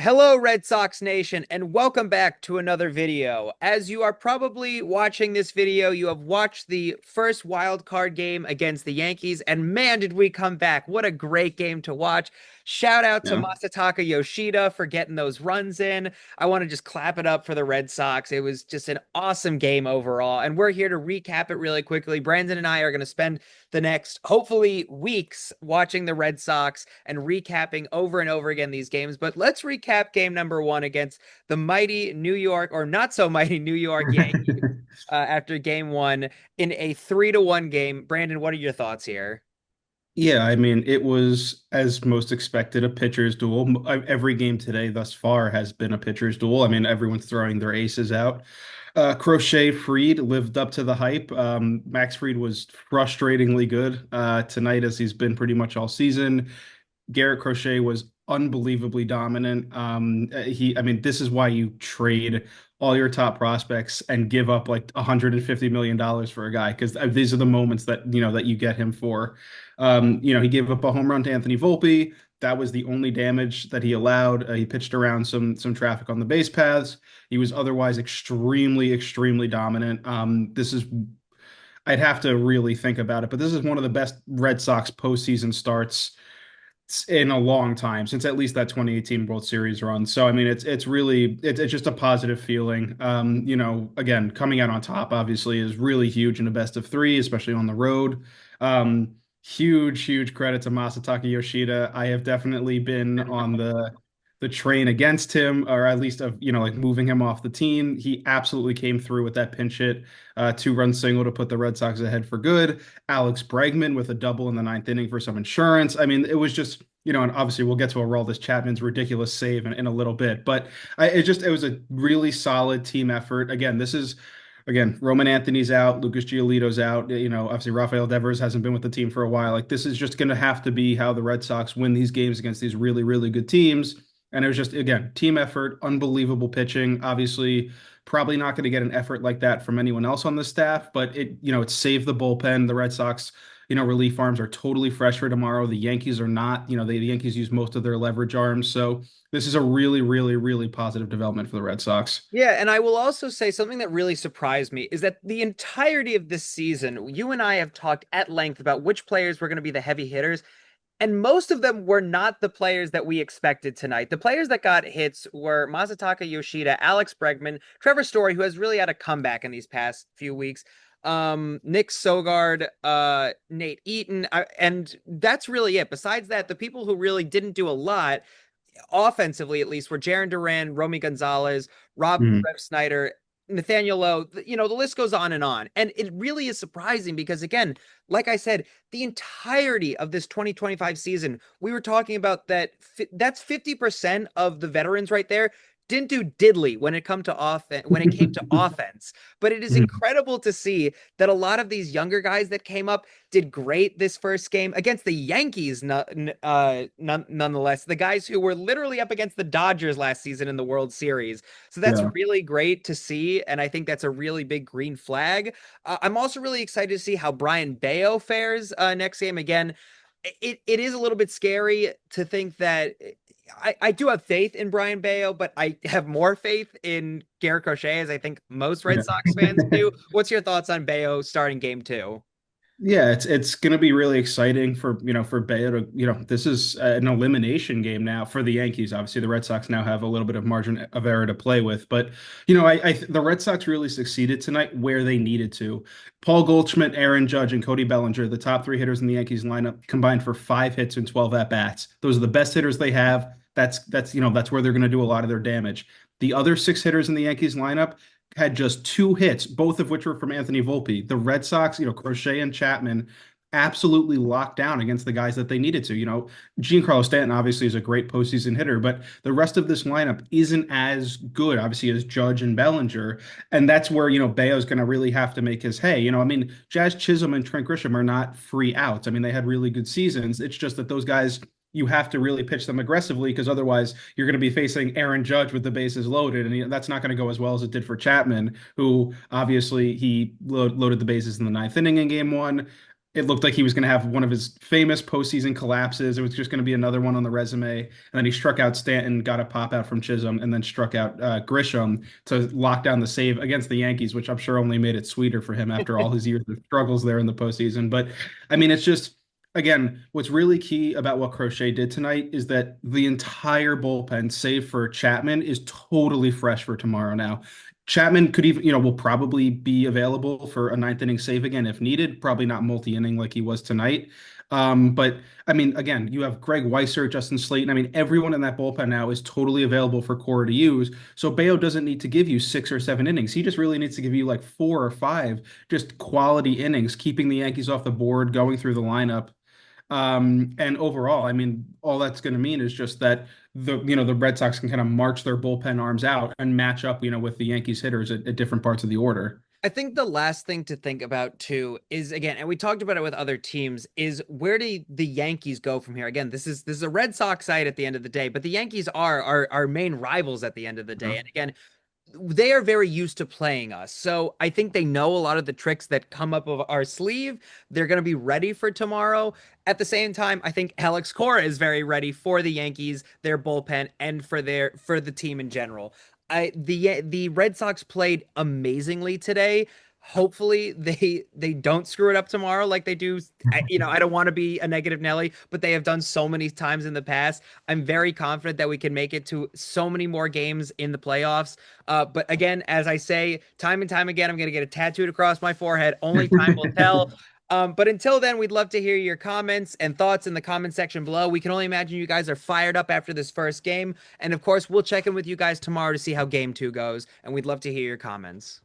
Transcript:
Hello, Red Sox Nation, and welcome back to another video. As you are probably watching this video, you have watched the first wild card game against the Yankees, and man, did we come back. What a great game to watch. Shout out to Yeah. Masataka Yoshida for getting those runs in. I want to just clap it up for the Red Sox. It was just an awesome game overall, and we're here to recap it really quickly. Brandon and I are going to spend the next, hopefully, weeks watching the Red Sox and recapping over and over again these games. But let's recap game number one against the mighty New York, or not so mighty New York Yankees after game one in a 3-1 game. Brandon, what are your thoughts here? Yeah, I mean, it was as most expected a pitcher's duel. Every game today thus far has been a pitcher's duel. I mean, everyone's throwing their aces out. Crochet Freed lived up to the hype. Max Fried was frustratingly good tonight, as he's been pretty much all season. Garrett Crochet was unbelievably dominant. I mean, this is why you trade all your top prospects and give up like $150 million for a guy, because these are the moments that that you get him for. He gave up a home run to Anthony Volpe. That was the only damage that he allowed. He pitched around some traffic on the base paths. He was otherwise extremely, extremely dominant. This is I'd have to really think about it, but this is one of the best Red Sox postseason starts in a long time, since at least that 2018 World Series run. So I mean, it's just a positive feeling. Again, coming out on top obviously is really huge in a best of three, especially on the road. Huge credit to Masataka Yoshida. I have definitely been on the train against him, or at least of like moving him off the team. He absolutely came through with that pinch hit, two-run single to put the Red Sox ahead for good. Alex Bregman with a double in the ninth inning for some insurance. I mean, it was just, and obviously we'll get to Aroldis Chapman's ridiculous save in a little bit, but it was a really solid team effort. Again, Roman Anthony's out, Lucas Giolito's out. Obviously Rafael Devers hasn't been with the team for a while. Like, this is just going to have to be how the Red Sox win these games against these really, really good teams. And it was just, again, team effort, unbelievable pitching. Obviously, probably not going to get an effort like that from anyone else on the staff, but it saved the bullpen. The Red Sox, relief arms are totally fresh for tomorrow. The Yankees are not. The Yankees use most of their leverage arms. So this is a really, really, really positive development for the Red Sox. Yeah, and I will also say something that really surprised me is that the entirety of this season, you and I have talked at length about which players were going to be the heavy hitters. And most of them were not the players that we expected tonight. The players that got hits were Masataka Yoshida, Alex Bregman, Trevor Story, who has really had a comeback in these past few weeks, Nick Sogard, Nate Eaton, and that's really it. Besides that, the people who really didn't do a lot, offensively at least, were Jaron Duran, Romy Gonzalez, Rob Mhm. Rev Snyder, Nathaniel Lowe. The list goes on. And it really is surprising because, again, like I said, the entirety of this 2025 season, we were talking about that's 50% of the veterans right there didn't do diddly when it came to offense. But it is Mhm. incredible to see that a lot of these younger guys that came up did great this first game against the Yankees, nonetheless. The guys who were literally up against the Dodgers last season in the World Series. So that's Yeah. really great to see. And I think that's a really big green flag. I'm also really excited to see how Brian Bayo fares next game. Again, it is a little bit scary to think that I do have faith in Brian Bayo, but I have more faith in Garrett Crochet, as I think most Red Yeah. Sox fans do. What's your thoughts on Bayo starting game two? Yeah, it's going to be really exciting for for Bayo to this is an elimination game now for the Yankees. Obviously, the Red Sox now have a little bit of margin of error to play with, but the Red Sox really succeeded tonight where they needed to. Paul Goldschmidt, Aaron Judge, and Cody Bellinger, the top three hitters in the Yankees lineup, combined for 5 hits and 12 at bats. Those are the best hitters they have. That's where they're going to do a lot of their damage. The other six hitters in the Yankees lineup had just 2 hits, both of which were from Anthony Volpe. The Red Sox, Crochet and Chapman absolutely locked down against the guys that they needed to. Giancarlo Stanton obviously is a great postseason hitter, but the rest of this lineup isn't as good, obviously, as Judge and Bellinger. And that's where, Bayo's going to really have to make his hay. I mean, Jazz Chisholm and Trent Grisham are not free outs. I mean, they had really good seasons. It's just that those guys, you have to really pitch them aggressively, because otherwise you're going to be facing Aaron Judge with the bases loaded, and that's not going to go as well as it did for Chapman, who obviously he loaded the bases in the ninth inning in game one. it looked like he was going to have one of his famous postseason collapses. It was just going to be another one on the resume. And then he struck out Stanton, got a pop out from Chisholm, and then struck out Grisham to lock down the save against the Yankees, which I'm sure only made it sweeter for him after all his years of struggles there in the postseason. But I mean, it's just, again, what's really key about what Crochet did tonight is that the entire bullpen, save for Chapman, is totally fresh for tomorrow now. Chapman could even, will probably be available for a ninth inning save again if needed. Probably not multi-inning like he was tonight. But I mean, again, you have Greg Weiser, Justin Slayton. I mean, everyone in that bullpen now is totally available for Cora to use. So Bayo doesn't need to give you 6 or 7 innings. He just really needs to give you like 4 or 5 just quality innings, keeping the Yankees off the board, going through the lineup. And overall, I mean, all that's going to mean is just that the Red Sox can kind of march their bullpen arms out and match up, with the Yankees hitters at different parts of the order. I think the last thing to think about too is, again, and we talked about it with other teams, is where do the Yankees go from here? Again, this is a Red Sox side at the end of the day, but the Yankees are our main rivals at the end of the day. And again, they are very used to playing us. So I think they know a lot of the tricks that come up of our sleeve. They're going to be ready for tomorrow. At the same time, I think Alex Cora is very ready for the Yankees, their bullpen, and for the team in general. The Red Sox played amazingly today. Hopefully they don't screw it up tomorrow like they do. I don't want to be a negative Nelly, but they have done so many times in the past. I'm very confident that we can make it to so many more games in the playoffs. But again, as I say time and time again, I'm going to get it tattooed across my forehead. Only time will tell. But until then, we'd love to hear your comments and thoughts in the comment section below. We can only imagine you guys are fired up after this first game. And of course, we'll check in with you guys tomorrow to see how game 2 goes. And we'd love to hear your comments.